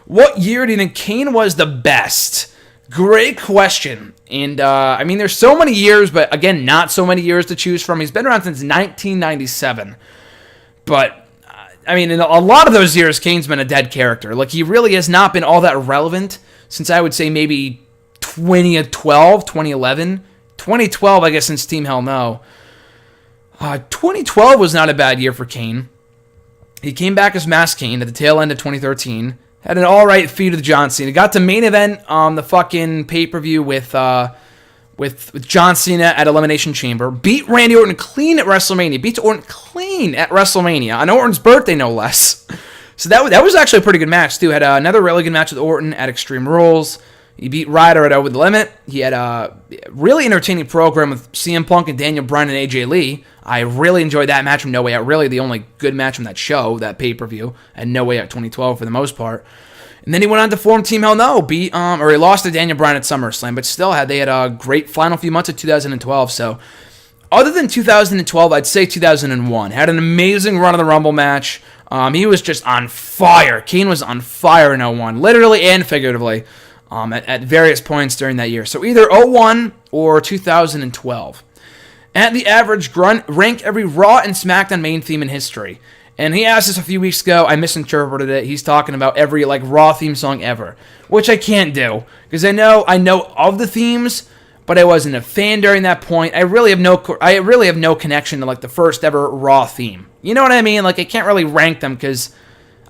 Speaker 1: What year do you think Kane was the best? Great question. And, I mean, there's so many years, but again, not so many years to choose from. He's been around since 1997. But, I mean, in a lot of those years, Kane's been a dead character. Like, he really has not been all that relevant since, I would say, maybe 2012, 2011. 2012, I guess, since Team Hell No. 2012 was not a bad year for Kane. He came back as Masked Kane at the tail end of 2013. Had an alright feud with John Cena. Got to main event on the fucking pay-per-view with John Cena at Elimination Chamber. Beat Randy Orton clean at WrestleMania. Beat Orton clean at WrestleMania. On Orton's birthday, no less. So that was actually a pretty good match, too. Had another really good match with Orton at Extreme Rules. He beat Ryder at Over the Limit. He had a really entertaining program with CM Punk and Daniel Bryan and AJ Lee. I really enjoyed that match from No Way Out. Really the only good match from that show, that pay-per-view, and No Way Out 2012 for the most part. And then he went on to form Team Hell No. He lost to Daniel Bryan at SummerSlam, but still they had a great final few months of 2012. So other than 2012, I'd say 2001. Had an amazing run of the Rumble match. He was just on fire. Kane was on fire in 01, literally and figuratively. At various points during that year. So either 01 or 2012. At the average grunt, rank every Raw and SmackDown main theme in history. And he asked this a few weeks ago. I misinterpreted it. He's talking about every Raw theme song ever, which I can't do because I know of the themes, but I wasn't a fan during that point. I really have no connection to the first ever Raw theme. You know what I mean? I can't really rank them because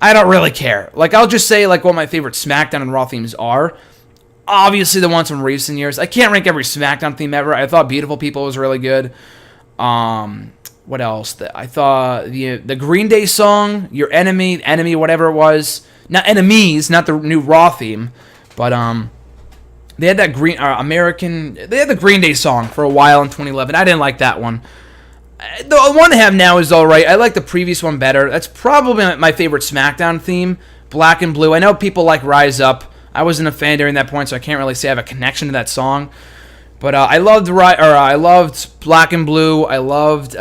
Speaker 1: I don't really care. Like, I'll just say, like, what my favorite SmackDown and Raw themes are. Obviously, the ones from recent years. I can't rank every SmackDown theme ever. I thought Beautiful People was really good. What else? I thought the Green Day song, Your Enemy, whatever it was. Not Enemies, not the new Raw theme. But, they had that they had the Green Day song for a while in 2011. I didn't like that one. The one they have now is alright. I like the previous one better. That's probably my favorite SmackDown theme, Black and Blue. I know people like Rise Up. I wasn't a fan during that point, so I can't really say I have a connection to that song. But I loved Black and Blue. I loved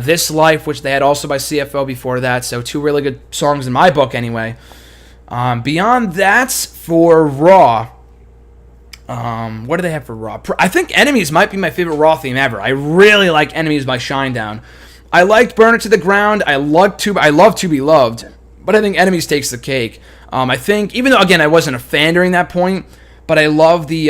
Speaker 1: This Life, which they had also by CFO before that. So 2 really good songs in my book anyway. Beyond that, for Raw, what do they have for Raw? I think Enemies might be my favorite Raw theme ever. I really like Enemies by Shinedown. I liked Burn It to the Ground. I love To Be Loved, but I think Enemies takes the cake. I think, even though, again, I wasn't a fan during that point, but I love the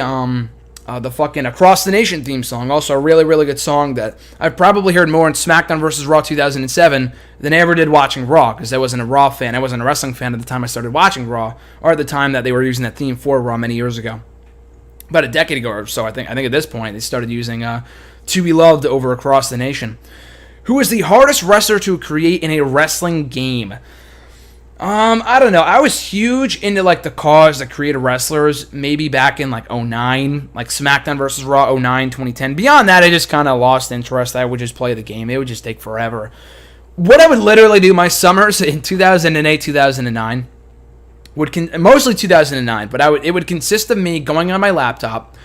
Speaker 1: fucking Across the Nation theme song. Also a really, really good song that I've probably heard more in SmackDown vs. Raw 2007 than I ever did watching Raw, because I wasn't a Raw fan. I wasn't a wrestling fan at the time I started watching Raw, or at the time that they were using that theme for Raw many years ago. About a decade ago or so, I think at this point, they started using To Be Loved over Across the Nation. Who is the hardest wrestler to create in a wrestling game? I don't know. I was huge into, like, the cause that created wrestlers, maybe back in, like, 2009, like SmackDown vs. Raw 2009, 2010. Beyond that, I just kind of lost interest. I would just play the game. It would just take forever. What I would literally do my summers in 2008, 2009, mostly 2009, but it would consist of me going on my laptop,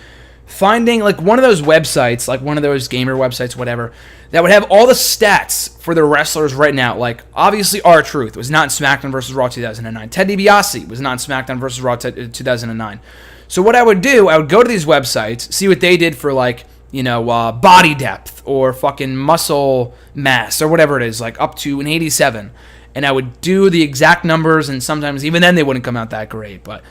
Speaker 1: finding, like, one of those websites, like one of those gamer websites, whatever, that would have all the stats for the wrestlers right now. Like, obviously, R-Truth was not in SmackDown vs. Raw 2009. Ted DiBiase was not in SmackDown vs. Raw 2009. So what I would do, I would go to these websites, see what they did for, like, body depth or fucking muscle mass or whatever it is, like up to an 87. And I would do the exact numbers, and sometimes even then they wouldn't come out that great. But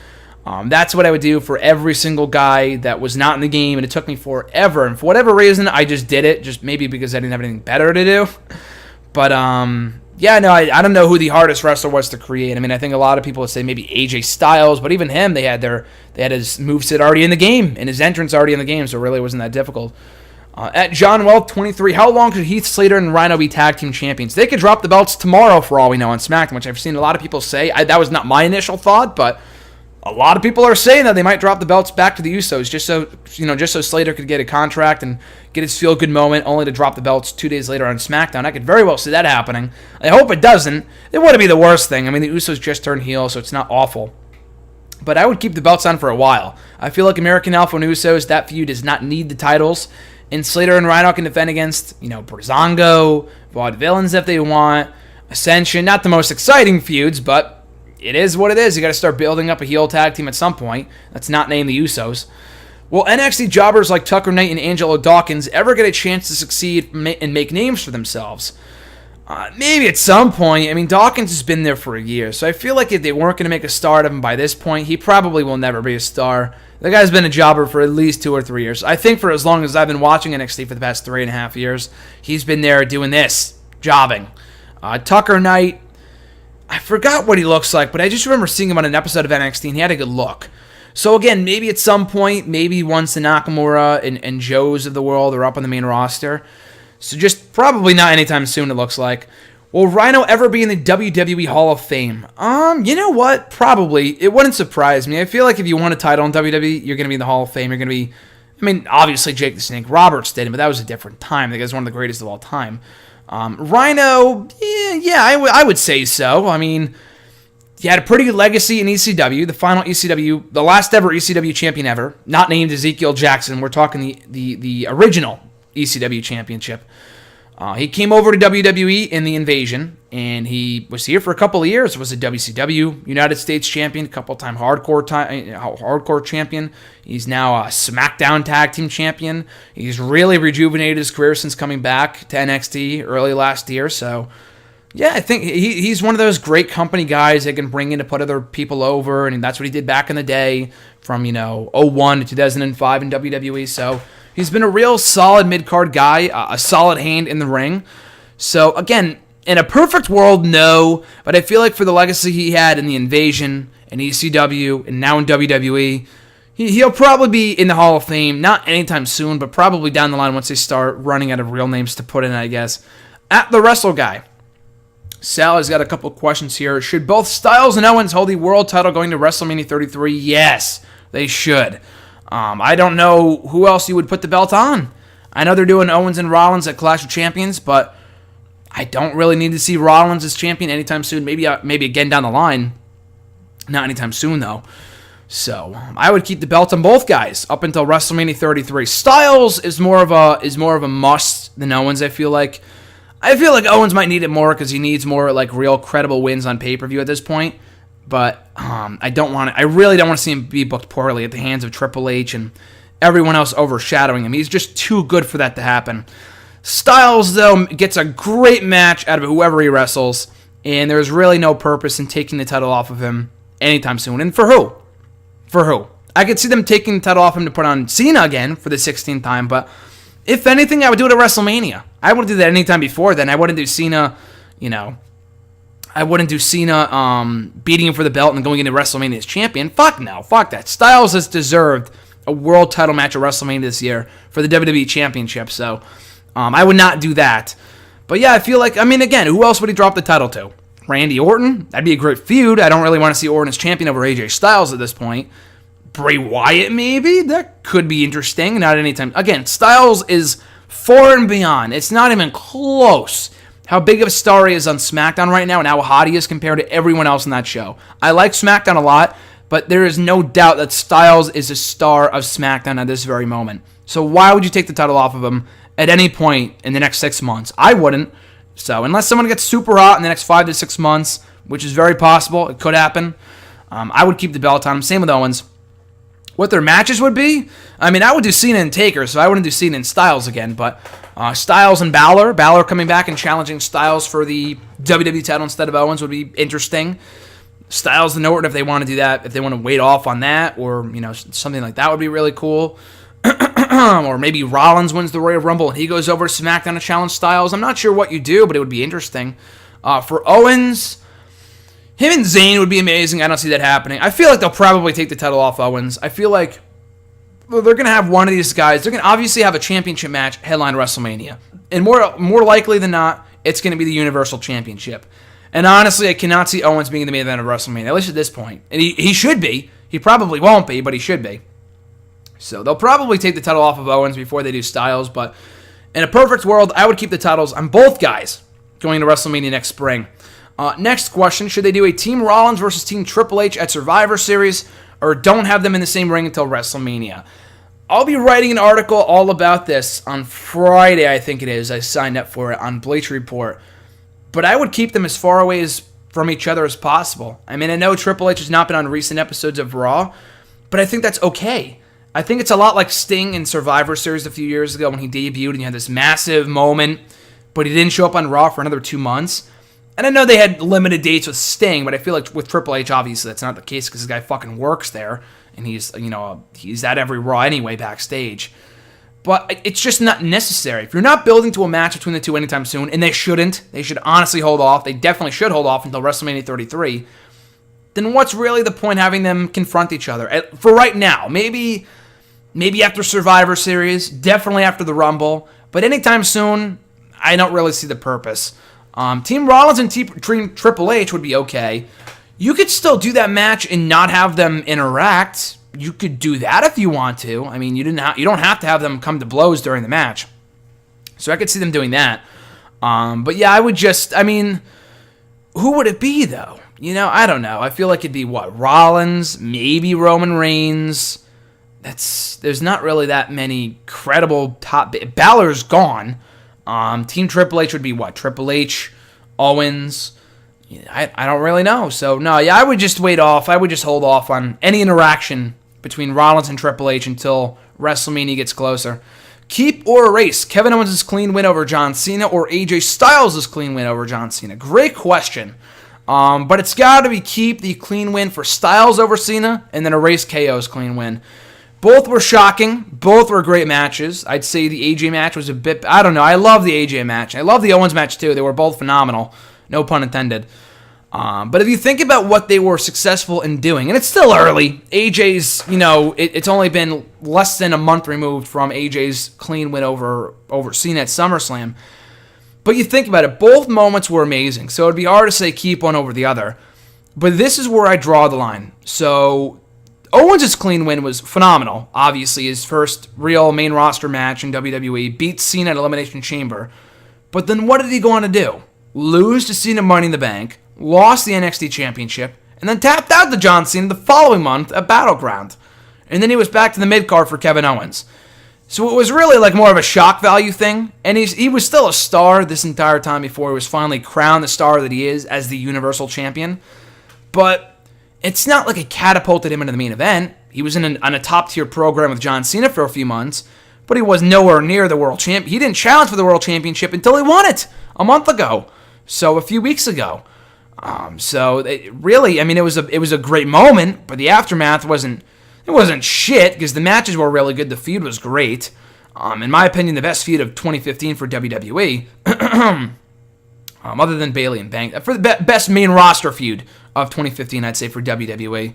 Speaker 1: that's what I would do for every single guy that was not in the game, and it took me forever. And for whatever reason, I just did it, just maybe because I didn't have anything better to do. But I don't know who the hardest wrestler was to create. I mean, I think a lot of people would say maybe AJ Styles, but even him, they had his moveset already in the game, and his entrance already in the game, so it really wasn't that difficult. At John Wealth 23, how long could Heath Slater and Rhino be tag team champions? They could drop the belts tomorrow for all we know on SmackDown, which I've seen a lot of people say. That was not my initial thought, but a lot of people are saying that they might drop the belts back to the Usos just so Slater could get a contract and get his feel-good moment, only to drop the belts 2 days later on SmackDown. I could very well see that happening. I hope it doesn't. It wouldn't be the worst thing. I mean, the Usos just turned heel, so it's not awful. But I would keep the belts on for a while. I feel like American Alpha and Usos, that feud does not need the titles. And Slater and Rhino can defend against, Breezango, Vaudevillains if they want, Ascension. Not the most exciting feuds, but it is what it is. You got to start building up a heel tag team at some point. Let's not name the Usos. Will NXT jobbers like Tucker Knight and Angelo Dawkins ever get a chance to succeed and make names for themselves? Maybe at some point. I mean, Dawkins has been there for a year, so I feel like if they weren't going to make a star out of him by this point, he probably will never be a star. The guy's been a jobber for at least 2 or 3 years. I think for as long as I've been watching NXT for the past 3.5 years, he's been there doing this, jobbing. Tucker Knight, I forgot what he looks like, but I just remember seeing him on an episode of NXT, and he had a good look. So again, maybe at some point, maybe once the Nakamura and Joes of the world are up on the main roster. So just probably not anytime soon, it looks like. Will Rhino ever be in the WWE Hall of Fame? You know what? Probably. It wouldn't surprise me. I feel like if you won a title in WWE, you're going to be in the Hall of Fame. You're going to be... I mean, obviously Jake the Snake Roberts did, but that was a different time. The guy's one of the greatest of all time. Rhino, I would say so. I mean, he had a pretty good legacy in ECW. The last ever ECW champion ever. Not named Ezekiel Jackson. We're talking the original ECW championship. He came over to WWE in the Invasion, and he was here for a couple of years. Was a WCW United States champion, a couple-time hardcore champion. He's now a SmackDown Tag Team champion. He's really rejuvenated his career since coming back to NXT early last year. So, yeah, I think he's one of those great company guys that can bring in to put other people over, and that's what he did back in the day from, 2001 to 2005 in WWE. So he's been a real solid mid-card guy, a solid hand in the ring. So, again, In a perfect world, no. But I feel like for the legacy he had in the Invasion, in ECW, and now in WWE, he'll probably be in the Hall of Fame. Not anytime soon, but probably down the line once they start running out of real names to put in, I guess. At the Wrestle Guy, Sally's got a couple questions here. Should both Styles and Owens hold the world title going to WrestleMania 33? Yes, they should. I don't know who else you would put the belt on. I know they're doing Owens and Rollins at Clash of Champions, but I don't really need to see Rollins as champion anytime soon. Maybe again down the line. Not anytime soon, though. So I would keep the belt on both guys up until WrestleMania 33. Styles is more of a must than Owens. I feel like Owens might need it more because he needs more like real credible wins on pay-per-view at this point. But I really don't want to see him be booked poorly at the hands of Triple H and everyone else overshadowing him. He's just too good for that to happen. Styles, though, gets a great match out of whoever he wrestles, and there's really no purpose in taking the title off of him anytime soon. And for who? For who? I could see them taking the title off him to put on Cena again for the 16th time, but if anything, I would do it at WrestleMania. I wouldn't do that anytime before then. I wouldn't do Cena, beating him for the belt and going into WrestleMania as champion. Fuck no. Fuck that. Styles has deserved a world title match at WrestleMania this year for the WWE Championship, so I would not do that. But yeah, I feel like, again, who else would he drop the title to? Randy Orton? That'd be a great feud. I don't really want to see Orton as champion over AJ Styles at this point. Bray Wyatt, maybe? That could be interesting. Not anytime. Again, Styles is far and beyond. It's not even close how big of a star he is on SmackDown right now and how hot he is compared to everyone else in that show. I like SmackDown a lot, but there is no doubt that Styles is a star of SmackDown at this very moment. So why would you take the title off of him at any point in the next 6 months? I wouldn't. So unless someone gets super hot in the next 5 to 6 months, which is very possible, it could happen, I would keep the belt on him. Same with Owens. What their matches would be? I would do Cena and Taker, so I wouldn't do Cena and Styles again, but Styles and Balor coming back and challenging Styles for the WWE title instead of Owens would be interesting. Styles and Orton, if they want to do that, if they want to wait off on that, or something like that would be really cool. Or maybe Rollins wins the Royal Rumble and he goes over to SmackDown to challenge Styles. I'm not sure what you do, but it would be interesting. For Owens, him and Zayn would be amazing. I don't see that happening. I feel like they'll probably take the title off Owens. I feel like they're going to have one of these guys. They're going to obviously have a championship match headline WrestleMania. And more likely than not, it's going to be the Universal Championship. And honestly, I cannot see Owens being the main event of WrestleMania, at least at this point. And he should be. He probably won't be, but he should be. So they'll probably take the title off of Owens before they do Styles. But in a perfect world, I would keep the titles on both guys going to WrestleMania next spring. Next question, should they do a Team Rollins versus Team Triple H at Survivor Series, or don't have them in the same ring until WrestleMania? I'll be writing an article all about this on Friday, I think it is. I signed up for it on Bleacher Report. But I would keep them as far away from each other as possible. I know Triple H has not been on recent episodes of Raw, but I think that's okay. I think it's a lot like Sting in Survivor Series a few years ago when he debuted and he had this massive moment, but he didn't show up on Raw for another 2 months. And I know they had limited dates with Sting, but I feel like with Triple H, obviously, that's not the case because this guy fucking works there, and he's at every Raw anyway backstage. But it's just not necessary. If you're not building to a match between the two anytime soon, and they shouldn't, they should honestly hold off. They definitely should hold off until WrestleMania 33. Then what's really the point having them confront each other? For right now, maybe after Survivor Series, definitely after the Rumble, but anytime soon, I don't really see the purpose. Team Rollins and Team Triple H would be okay. You could still do that match and not have them interact. You could do that if you want to. You don't have to have them come to blows during the match. So I could see them doing that. But yeah, I would just, who would it be though? I don't know. I feel like it'd be Rollins, maybe Roman Reigns. There's not really that many credible top. Balor's gone. Team Triple H would be Triple H, Owens. I don't really know. So no, yeah, I would just wait off. I would just hold off on any interaction between Rollins and Triple H until WrestleMania gets closer. Keep or erase Kevin Owens' clean win over John Cena or AJ Styles' clean win over John Cena? Great question. But it's got to be keep the clean win for Styles over Cena and then erase KO's clean win. Both were shocking. Both were great matches. I'd say the AJ match was a bit... I don't know. I love the AJ match. I love the Owens match, too. They were both phenomenal. No pun intended. But if you think about what they were successful in doing, and it's still early. AJ's, it's only been less than a month removed from AJ's clean win over Cena at SummerSlam. But you think about it, both moments were amazing. So it'd be hard to say keep one over the other. But this is where I draw the line. So Owens' clean win was phenomenal. Obviously, his first real main roster match in WWE, beat Cena at Elimination Chamber. But then what did he go on to do? Lose to Cena Money in the Bank, lost the NXT Championship, and then tapped out to John Cena the following month at Battleground. And then he was back to the mid-card for Kevin Owens. So it was really like more of a shock value thing, and he was still a star this entire time before he was finally crowned the star that he is as the Universal Champion. But it's not like it catapulted him into the main event. He was on a top-tier program with John Cena for a few months, but he was nowhere near the world champ. He didn't challenge for the world championship until he won it a month ago, so a few weeks ago. It was a great moment, but the aftermath wasn't shit because the matches were really good. The feud was great. In my opinion, the best feud of 2015 for WWE, other than Bayley and Bank, for the best main roster feud of 2015, I'd say for WWE.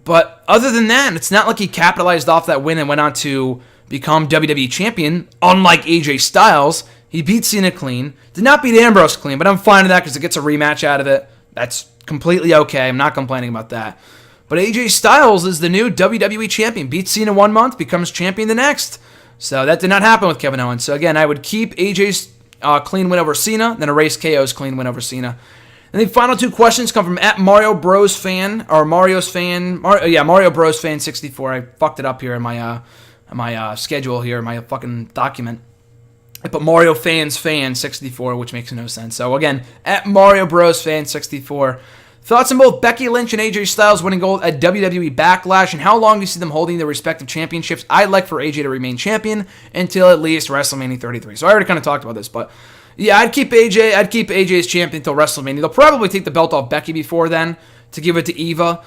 Speaker 1: But other than that, it's not like he capitalized off that win and went on to become WWE champion. Unlike AJ Styles, he beat Cena clean. Did not beat Ambrose clean, but I'm fine with that because it gets a rematch out of it. That's completely okay. I'm not complaining about that. But AJ Styles is the new WWE champion. Beats Cena 1 month, becomes champion the next. So that did not happen with Kevin Owens. So again, I would keep AJ's clean win over Cena, then erase KO's clean win over Cena. And the final two questions come from @Mario Bros fan or Mario's fan. Mario Bros fan 64. I fucked it up here in my schedule here, my fucking document. I put Mario Fans Fan 64, which makes no sense. So again, @Mario Bros fan 64. Thoughts on both Becky Lynch and AJ Styles winning gold at WWE Backlash, and how long do you see them holding their respective championships? I'd like for AJ to remain champion until at least WrestleMania 33. So I already kind of talked about this, but yeah, I'd keep AJ. I'd keep AJ as champion until WrestleMania. They'll probably take the belt off Becky before then to give it to Eva.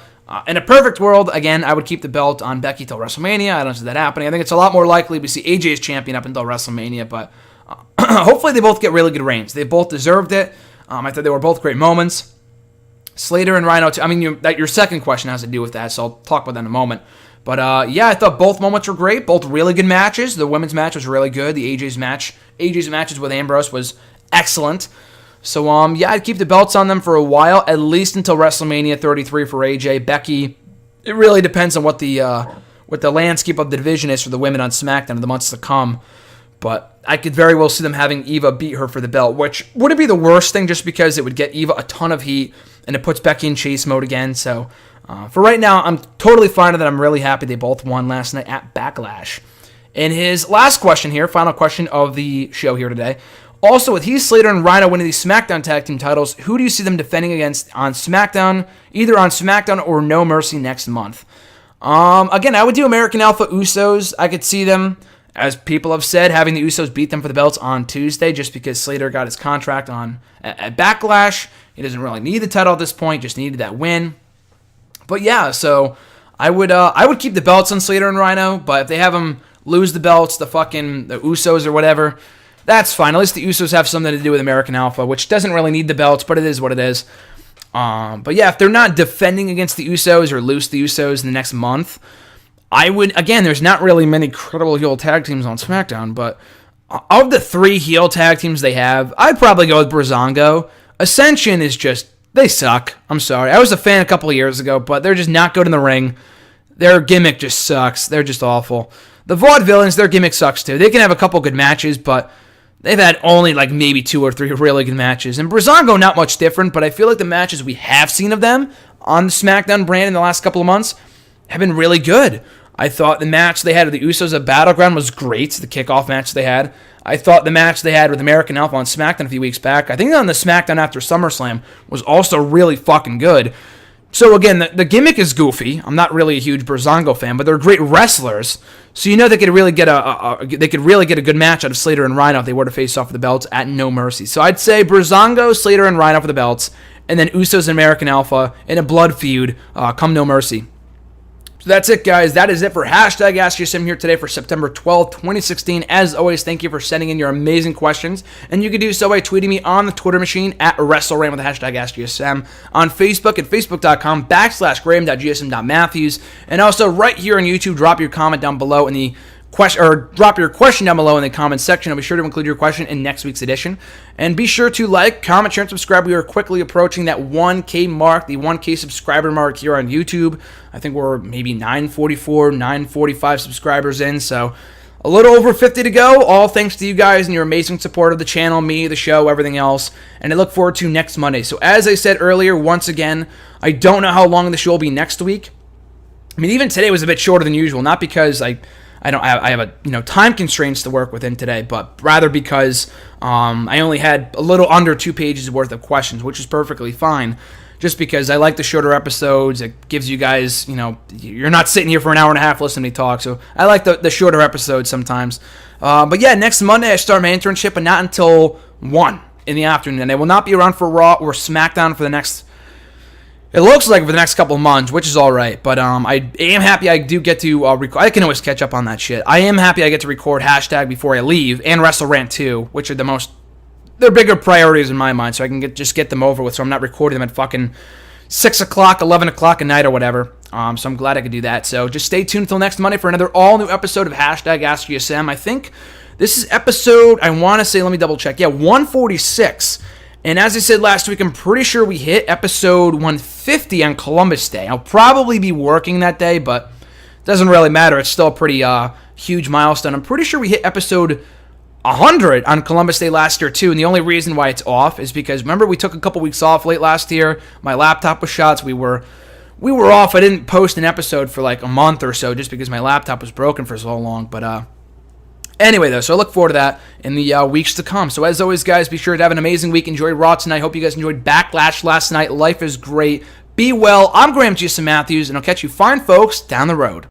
Speaker 1: In a perfect world, again, I would keep the belt on Becky till WrestleMania. I don't see that happening. I think it's a lot more likely we see AJ as champion up until WrestleMania, but hopefully they both get really good reigns. They both deserved it. I thought they were both great moments. Slater and Rhino, your second question has to do with that, so I'll talk about that in a moment. But I thought both moments were great. Both really good matches. The women's match was really good. The AJ's matches with Ambrose was excellent. So, I'd keep the belts on them for a while, at least until WrestleMania 33 for AJ. Becky, it really depends on what the landscape of the division is for the women on SmackDown in the months to come. But I could very well see them having Eva beat her for the belt, which wouldn't be the worst thing just because it would get Eva a ton of heat, and it puts Becky in chase mode again. So, for right now, I'm totally fine with it. I'm really happy they both won last night at Backlash. And his last question here, final question of the show here today. Also, with Heath Slater and Rhino winning these SmackDown Tag Team titles, who do you see them defending against on SmackDown, either on SmackDown or No Mercy next month? Again, I would do American Alpha Usos. I could see them, as people have said, having the Usos beat them for the belts on Tuesday just because Slater got his contract at Backlash. He doesn't really need the title at this point, just needed that win. But yeah, so I would keep the belts on Slater and Rhino, but if they have them lose the belts, the Usos or whatever, that's fine. At least the Usos have something to do with American Alpha, which doesn't really need the belts, but it is what it is. But yeah, if they're not defending against the Usos or lose the Usos in the next month, I would, again, there's not really many credible heel tag teams on SmackDown, but of the 3 heel tag teams they have, I'd probably go with Breezango. Ascension is just, they suck. I'm sorry. I was a fan a couple of years ago, but they're just not good in the ring. Their gimmick just sucks. They're just awful. The Vaudevillains, their gimmick sucks too. They can have a couple good matches, but they've had only like maybe 2 or 3 really good matches. And Breezango, not much different, but I feel like the matches we have seen of them on the SmackDown brand in the last couple of months have been really good. I thought the match they had with the Usos at Battleground was great, the kickoff match they had. I thought the match they had with American Alpha on SmackDown a few weeks back, I think on the SmackDown after SummerSlam, was also really fucking good. So again, the gimmick is goofy. I'm not really a huge Breezango fan, but they're great wrestlers. So you know they could really get a good match out of Slater and Rhino if they were to face off for the belts at No Mercy. So I'd say Breezango, Slater, and Rhino for the belts, and then Usos and American Alpha in a blood feud come No Mercy. So that's it, guys. That is it for hashtag AskGSM here today for September 12th, 2016. As always, thank you for sending in your amazing questions. And you can do so by tweeting me on the Twitter machine at WrestleRant with the hashtag AskGSM, on Facebook at facebook.com/graham.gsm.matthews. And also right here on YouTube, drop your comment down below in the question, or drop your question down below in the comments section. I'll be sure to include your question in next week's edition. And be sure to like, comment, share, and subscribe. We are quickly approaching that 1K mark, the 1K subscriber mark here on YouTube. I think we're maybe 944, 945 subscribers in, so a little over 50 to go. All thanks to you guys and your amazing support of the channel, me, the show, everything else. And I look forward to next Monday. So as I said earlier, once again, I don't know how long the show will be next week. I mean, even today was a bit shorter than usual, not because I have a time constraints to work within today, but rather because I only had a little under 2 pages worth of questions, which is perfectly fine. Just because I like the shorter episodes, it gives you guys, you're not sitting here for an hour and a half listening to me talk. So I like the shorter episodes sometimes. But yeah, next Monday I start my internship, but not until 1 in the afternoon, and I will not be around for Raw or SmackDown for the next. It looks like for the next couple of months, which is all right. But I am happy I do get to record. I can always catch up on that shit. I am happy I get to record hashtag before I leave and WrestleRant 2, which are they're bigger priorities in my mind, so I can just get them over with, so I'm not recording them at fucking 6 o'clock, 11 o'clock at night or whatever. So I'm glad I could do that. So just stay tuned until next Monday for another all-new episode of hashtag AskGSM. I think this is episode, I want to say, let me double check. Yeah, 146. And as I said last week, I'm pretty sure we hit episode 150 on Columbus Day. I'll probably be working that day, but it doesn't really matter. It's still a pretty huge milestone. I'm pretty sure we hit episode 100 on Columbus Day last year, too. And the only reason why it's off is because, remember, we took a couple weeks off late last year. My laptop was shot, so we were off. I didn't post an episode for like a month or so just because my laptop was broken for so long. But anyway, though, so I look forward to that in the weeks to come. So as always, guys, be sure to have an amazing week. Enjoy Raw tonight. Hope you guys enjoyed Backlash last night. Life is great. Be well. I'm Graham G. Matthews, and I'll catch you fine folks down the road.